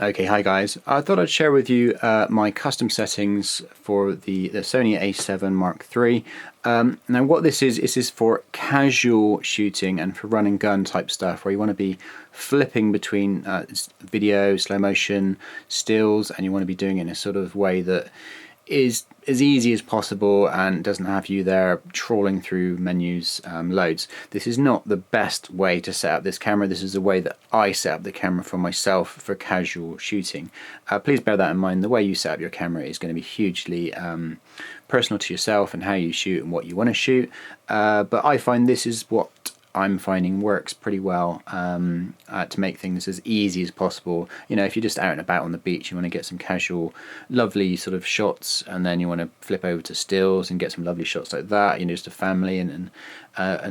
Okay, hi guys. I thought I'd share with you my custom settings for the Sony a7 Mark III. Now what this is for casual shooting and for run and gun type stuff where you want to be flipping between video, slow motion, stills, and you want to be doing it in a sort of way that is as easy as possible and doesn't have you there trawling through menus loads. This is not the best way to set up this camera. This is the way that I set up the camera for myself for casual shooting. Please bear that in mind. The way you set up your camera is going to be hugely personal to yourself and how you shoot and what you want to shoot. But I find this is what I'm finding works pretty well to make things as easy as possible. You know, if you're just out and about on the beach, you want to get some casual, lovely sort of shots, and then you want to flip over to stills and get some lovely shots like that. You know, just a family and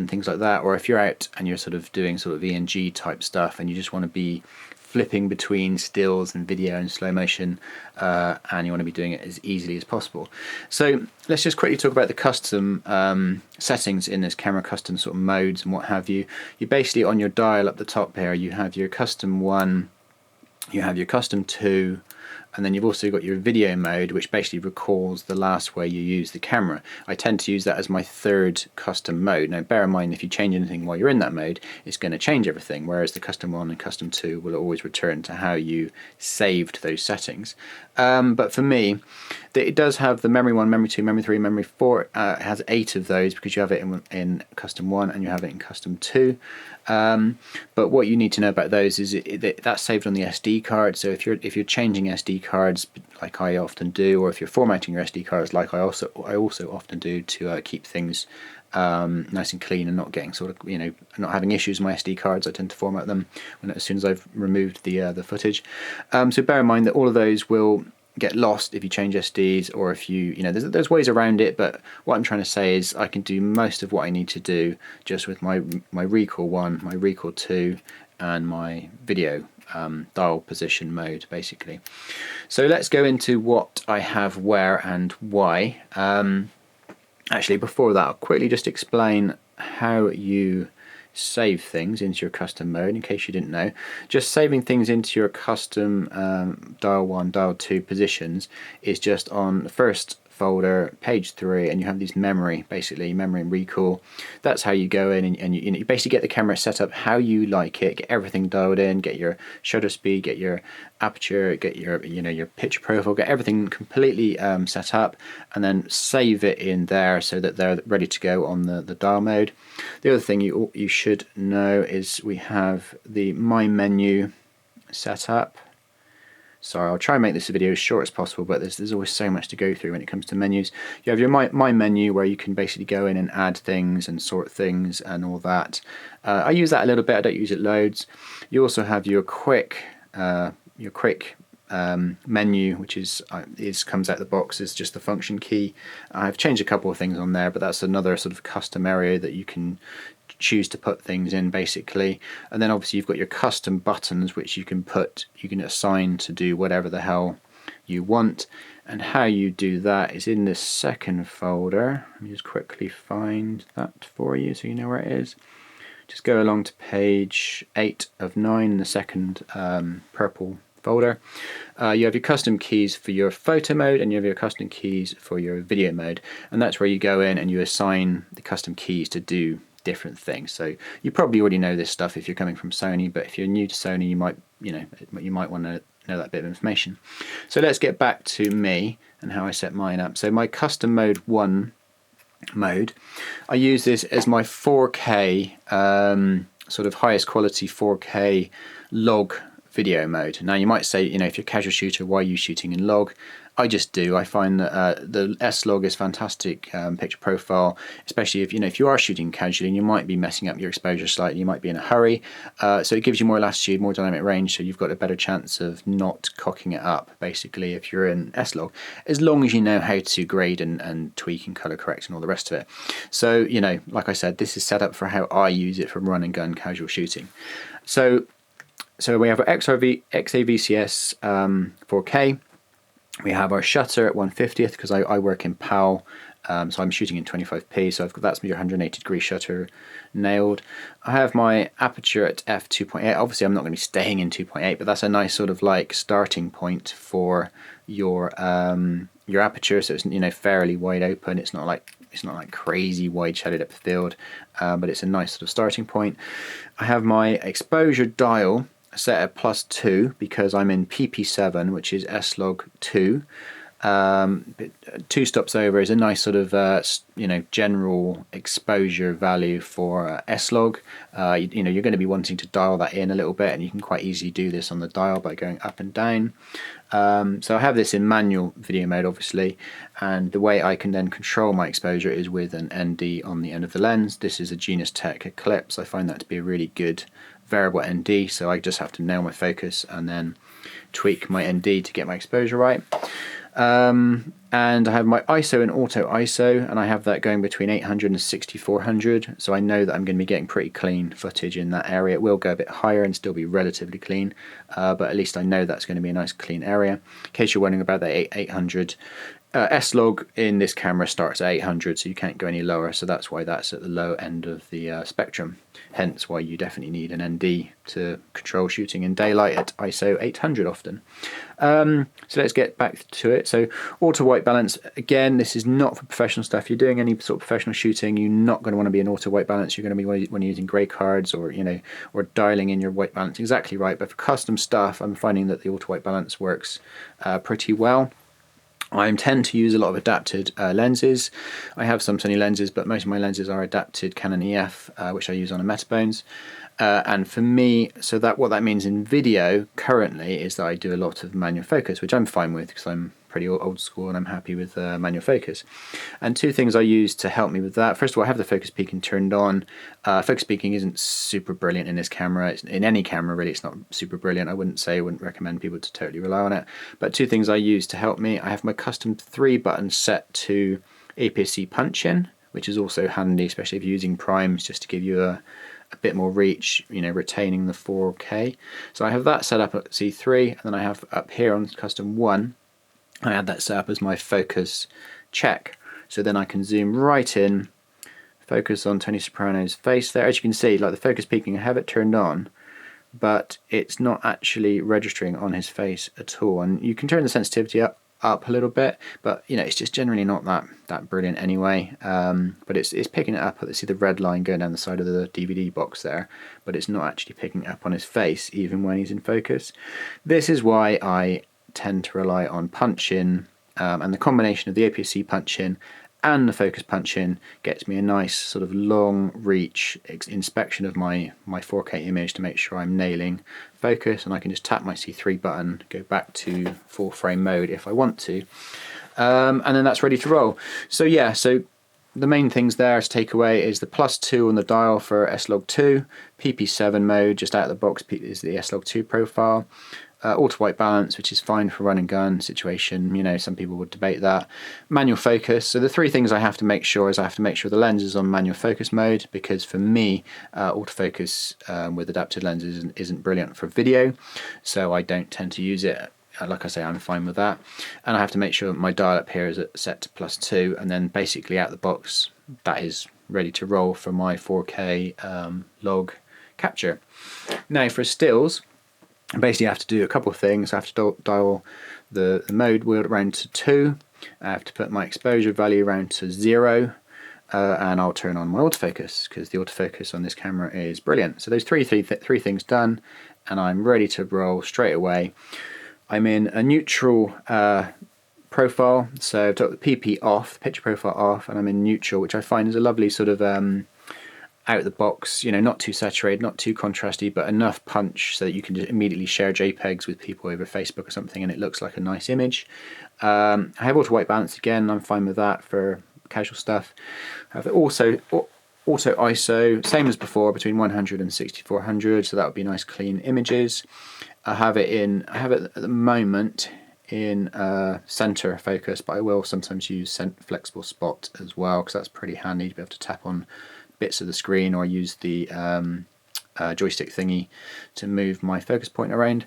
things like that. Or if you're out and you're sort of doing sort of ENG type stuff, and you just want to be flipping between stills and video and slow motion, and you want to be doing it as easily as possible. So let's just quickly talk about the custom settings in this camera, custom sort of modes and what have you. You basically, on your dial up the top here, you have your custom 1, you have your custom 2, and then you've also got your video mode, which basically recalls the last way you use the camera. I tend to use that as my third custom mode. Now bear in mind, if you change anything while you're in that mode, it's going to change everything, whereas the custom 1 and custom 2 will always return to how you saved those settings. But for me, it does have the memory 1, memory 2, memory 3, memory 4. It has 8 of those because you have it in custom 1 and you have it in custom 2. But what you need to know about those is that's saved on the SD card. So if you're changing SD cards like I often do, or if you're formatting your SD cards like I also often do to keep things nice and clean and not getting sort of, you know, not having issues with my SD cards, I tend to format them as soon as I've removed the footage. So bear in mind that all of those will get lost if you change SDs, or if you know, there's ways around it, but what I'm trying to say is I can do most of what I need to do just with my Recall 1, my Recall 2, and my video dial position mode basically. So let's go into what I have where and why. Actually, before that, I'll quickly just explain how you save things into your custom mode, in case you didn't know. Just saving things into your custom dial 1, dial 2 positions is just on the first folder, page 3, and you have these memory, basically memory and recall. That's how you go in and you basically get the camera set up how you like it, get everything dialed in, get your shutter speed, get your aperture, get your your picture profile, get everything completely set up, and then save it in there so that they're ready to go on the dial mode. The other thing you should know is we have the My Menu set up. Sorry, I'll try and make this video as short as possible, but there's always so much to go through when it comes to menus. You have your My Menu, where you can basically go in and add things and sort things and all that. I use that a little bit, I don't use it loads. You also have your quick menu, which comes out the box as just the function key. I've changed a couple of things on there, but that's another sort of custom area that you can choose to put things in basically. And then obviously you've got your custom buttons, which you can assign to do whatever the hell you want. And how you do that is in this second folder. Let me just quickly find that for you so you know where it is. Just go along to page 8 of 9, the second purple folder. You have your custom keys for your photo mode, and you have your custom keys for your video mode, and that's where you go in and you assign the custom keys to do different things. So you probably already know this stuff if you're coming from Sony, but if you're new to Sony, you might want to know that bit of information. So let's get back to me and how I set mine up. So my custom mode 1 mode, I use this as my 4K sort of highest quality 4K log video mode. Now you might say, you know, if you're a casual shooter, why are you shooting in log? I just do. I find that the S-Log is fantastic picture profile, especially if you are shooting casually and you might be messing up your exposure slightly, you might be in a hurry. So it gives you more latitude, more dynamic range, so you've got a better chance of not cocking it up, basically, if you're in S-Log, as long as you know how to grade and tweak and color correct and all the rest of it. So, you know, like I said, this is set up for how I use it for run and gun casual shooting. So we have our XAVCS 4K. We have our shutter at 1/50th because I work in PAL So I'm shooting in 25p, so that's my 180-degree shutter nailed. I have my aperture at f2.8. Obviously I'm not going to be staying in 2.8, but that's a nice sort of like starting point for your aperture, so it's fairly wide open. It's not like crazy wide shadow depth of field, but it's a nice sort of starting point. I have my exposure dial set at +2 because I'm in PP7, which is Slog 2. 2 stops over is a nice sort of general exposure value for S-Log. You're going to be wanting to dial that in a little bit, and you can quite easily do this on the dial by going up and down. So I have this in manual video mode, obviously, and the way I can then control my exposure is with an ND on the end of the lens. This is a Genius Tech Eclipse. I find that to be a really good variable ND, so I just have to nail my focus and then tweak my ND to get my exposure right. And I have my ISO and auto ISO, and I have that going between 800 and 6400, so I know that I'm going to be getting pretty clean footage in that area. It will go a bit higher and still be relatively clean, but at least I know that's going to be a nice clean area. In case you're wondering about that 800, S-Log in this camera starts at 800, so you can't go any lower, so that's why that's at the low end of the spectrum, hence why you definitely need an ND to control shooting in daylight at ISO 800 often. So let's get back to it. So auto white balance, again, this is not for professional stuff. If you're doing any sort of professional shooting, you're not going to want to be in auto white balance. You're going to be when you're using grey cards or or dialing in your white balance exactly right. But for custom stuff, I'm finding that the auto white balance works pretty well. I tend to use a lot of adapted lenses. I have some Sony lenses, but most of my lenses are adapted Canon EF, which I use on a Metabones. And for me, so that what that means in video currently is that I do a lot of manual focus, which I'm fine with because I'm pretty old school and I'm happy with manual focus. And two things I use to help me with that. First of all, I have the focus peaking turned on. Focus peaking isn't super brilliant in this camera. In any camera really, it's not super brilliant. I wouldn't recommend people to totally rely on it. But two things I use to help me. I have my custom 3-button set to APS-C punch-in, which is also handy, especially if you're using primes, just to give you a bit more reach, retaining the 4K. So I have that set up at C3, and then I have up here on custom 1, I had that set up as my focus check. So then I can zoom right in, focus on Tony Soprano's face there. As you can see, like the focus peaking, I have it turned on, but it's not actually registering on his face at all. And you can turn the sensitivity up a little bit, but it's just generally not that brilliant anyway. But it's picking it up. See the red line going down the side of the DVD box there, but it's not actually picking it up on his face even when he's in focus. This is why I tend to rely on punch-in, and the combination of the APS-C punch-in and the focus punch-in gets me a nice sort of long reach inspection of my 4K image to make sure I'm nailing focus, and I can just tap my C3 button, go back to full frame mode if I want to, and then that's ready to roll. So yeah, so the main things there to take away is the +2 on the dial for S-Log 2, PP7 mode just out of the box is the S-Log 2 profile. Auto white balance, which is fine for run and gun situation. Some people would debate that. Manual focus. So the three things I have to make sure is I have to make sure the lens is on manual focus mode, because for me, autofocus with adapted lenses isn't brilliant for video, so I don't tend to use it. Like I say, I'm fine with that. And I have to make sure my dial up here is set to +2, and then basically out the box, that is ready to roll for my 4K log capture. Now for stills, basically I have to do a couple of things. I have to dial the mode wheel around to 2, I have to put my exposure value around to 0, and I'll turn on my autofocus, because the autofocus on this camera is brilliant. So those three things done, and I'm ready to roll straight away. I'm in a neutral profile, so I've got the PP off, the picture profile off, and I'm in neutral, which I find is a lovely sort of out the box, not too saturated, not too contrasty, but enough punch so that you can just immediately share JPEGs with people over Facebook or something and it looks like a nice image. I have auto white balance again, I'm fine with that for casual stuff. I have also auto ISO, same as before, between 100 and 6400, so that would be nice clean images. I have it at the moment in center focus, but I will sometimes use flexible spot as well, because that's pretty handy to be able to tap on bits of the screen or use the joystick thingy to move my focus point around.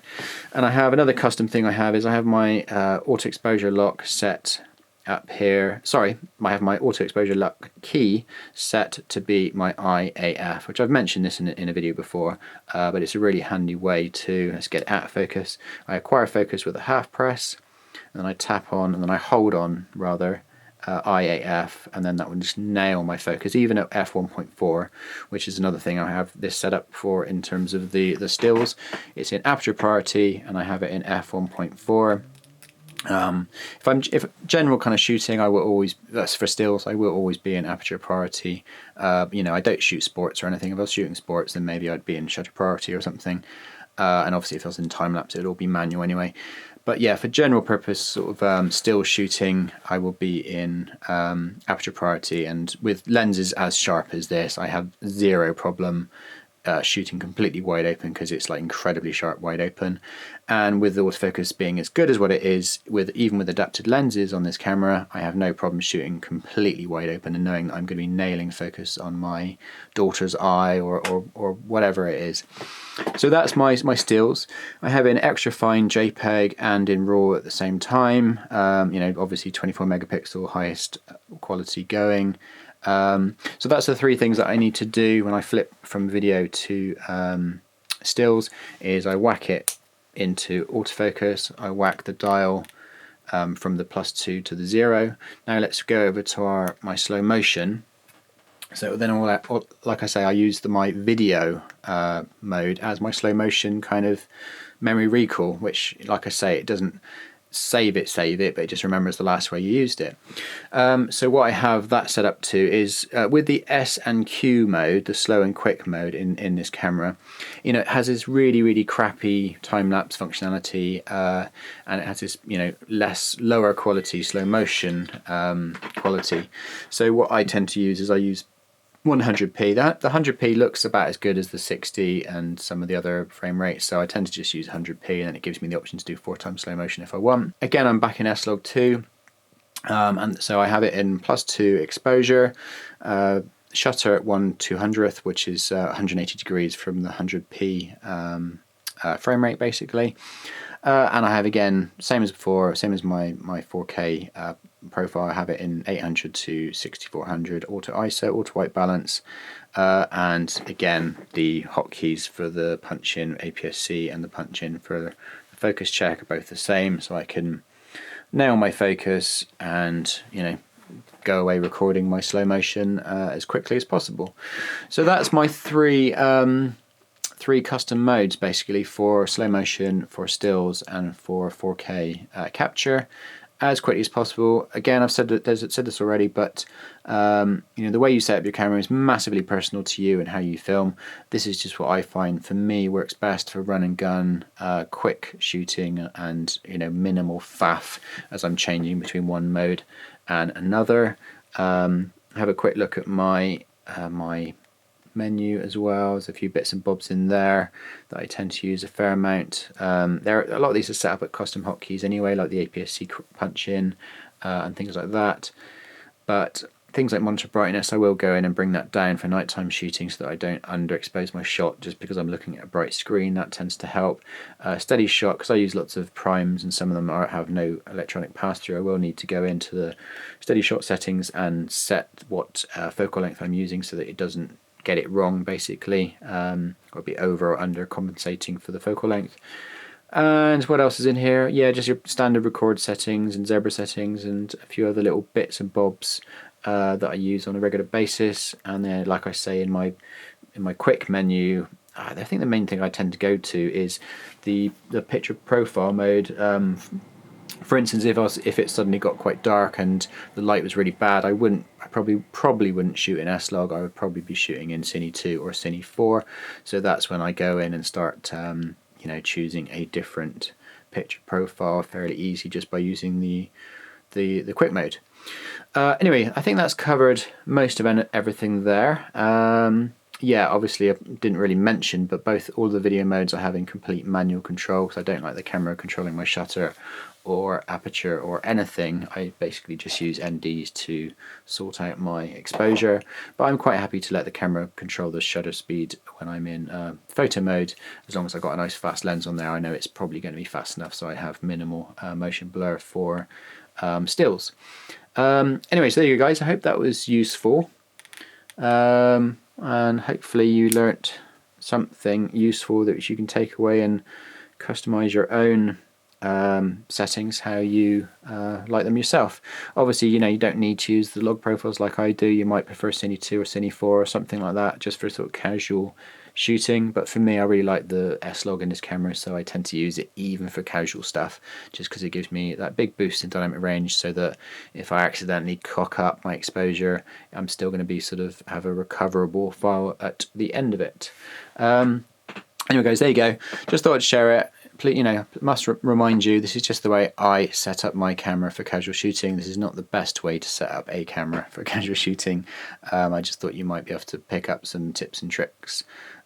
And I have another custom thing I have my auto exposure lock set up here, sorry, I have my auto exposure lock key set to be my IAF, which I've mentioned this in a video before, but it's a really handy way to, let's get out of focus. I acquire focus with a half press, and then I tap on, and then I hold on rather, IAF, and then that will just nail my focus, even at f1.4, which is another thing I have this set up for in terms of the stills. It's in aperture priority, and I have it in f1.4. If general kind of shooting, I will always, that's for stills, I will always be in aperture priority. You know, I don't shoot sports or anything. If I was shooting sports, then maybe I'd be in shutter priority or something. And obviously if I was in time lapse, it'll all be manual anyway. But yeah, for general purpose sort of still shooting, I will be in aperture priority, and with lenses as sharp as this, I have zero problem shooting completely wide open, because it's like incredibly sharp wide open. And with the autofocus being as good as what it is, even with adapted lenses on this camera, I have no problem shooting completely wide open and knowing that I'm going to be nailing focus on my daughter's eye or whatever it is. So that's my stills. I have in extra fine JPEG and in RAW at the same time. You know, obviously 24 megapixel highest quality going. So that's the three things that I need to do when I flip from video to stills, is I whack it into autofocus, I whack the dial from the +2 to the 0. Now let's go over to my slow motion. So then like I say, I use my video mode as my slow motion kind of memory recall, which, like I say, it doesn't save it, but it just remembers the last way you used it. So what I have that set up to is with the S and Q mode, the slow and quick mode in this camera, you know, it has this really crappy time-lapse functionality, and it has this, you know, lower quality slow motion quality. So what I tend to use is I use 100p. The 100p looks about as good as the 60 and some of the other frame rates, so I tend to just use 100p, and then it gives me the option to do 4x slow motion if I want. Again, I'm back in Slog 2, and so I have it in +2 exposure, shutter at 1/200th, which is 180 degrees from the 100p frame rate basically. And I have, again, same as before, same as my 4K profile, I have it in 800 to 6400 auto ISO, auto white balance, and again the hotkeys for the punch in APS-C and the punch in for the focus check are both the same, so I can nail my focus and, you know, go away recording my slow motion as quickly as possible. So that's my three custom modes basically, for slow motion, for stills, and for 4K capture as quickly as possible. Again, I've said this already, but you know, the way you set up your camera is massively personal to you and how you film. This is just what I find for me works best for run and gun, quick shooting, and, you know, minimal faff as I'm changing between one mode and another. Have a quick look at my menu as well. There's a few bits and bobs in there that I tend to use a fair amount. A lot of these are set up at custom hotkeys anyway, like the APS-C punch in and things like that. But things like monitor brightness, I will go in and bring that down for nighttime shooting so that I don't underexpose my shot just because I'm looking at a bright screen. That tends to help. Steady shot, because I use lots of primes and some of them have no electronic pass-through, I will need to go into the steady shot settings and set what focal length I'm using so that it doesn't get it wrong basically, or be over or under compensating for the focal length. And what else is in here? Yeah, just your standard record settings and zebra settings and a few other little bits and bobs that I use on a regular basis. And then, like I say, in my quick menu, I think the main thing I tend to go to is the picture profile mode. For instance, if it suddenly got quite dark and the light was really bad, I probably wouldn't shoot in S-Log. I would probably be shooting in Cine 2 or Cine 4. So that's when I go in and start you know, choosing a different picture profile fairly easy just by using the quick mode. Anyway, I think that's covered most of everything there. yeah, obviously I didn't really mention, but all the video modes I have in complete manual control because I don't like the camera controlling my shutter or aperture or anything. I basically just use NDs to sort out my exposure, but I'm quite happy to let the camera control the shutter speed when I'm in photo mode. As long as I've got a nice fast lens on there, I know it's probably going to be fast enough, so I have minimal motion blur for stills. Anyway, so there you go, guys. I hope that was useful. And hopefully you learnt something useful that you can take away and customize your own settings how you like them yourself. Obviously, you know, you don't need to use the log profiles like I do. You might prefer Cine 2 or Cine 4 or something like that just for sort of casual shooting, but for me I really like the S-Log in this camera, so I tend to use it even for casual stuff just because it gives me that big boost in dynamic range, so that if I accidentally cock up my exposure, I'm still going to be sort of have a recoverable file at the end of it. Anyway guys, there you go, just thought I'd share it. Please, you know, must remind you, this is just the way I set up my camera for casual shooting. This is not the best way to set up a camera for casual shooting. I just thought you might be able to pick up some tips and tricks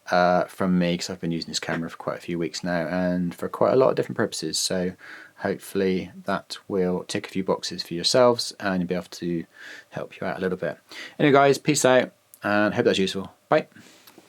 from me, because I've been using this camera for quite a few weeks now and for quite a lot of different purposes, so hopefully that will tick a few boxes for yourselves and you'll be able to help you out a little bit. Anyway guys, peace out and hope that's useful. Bye.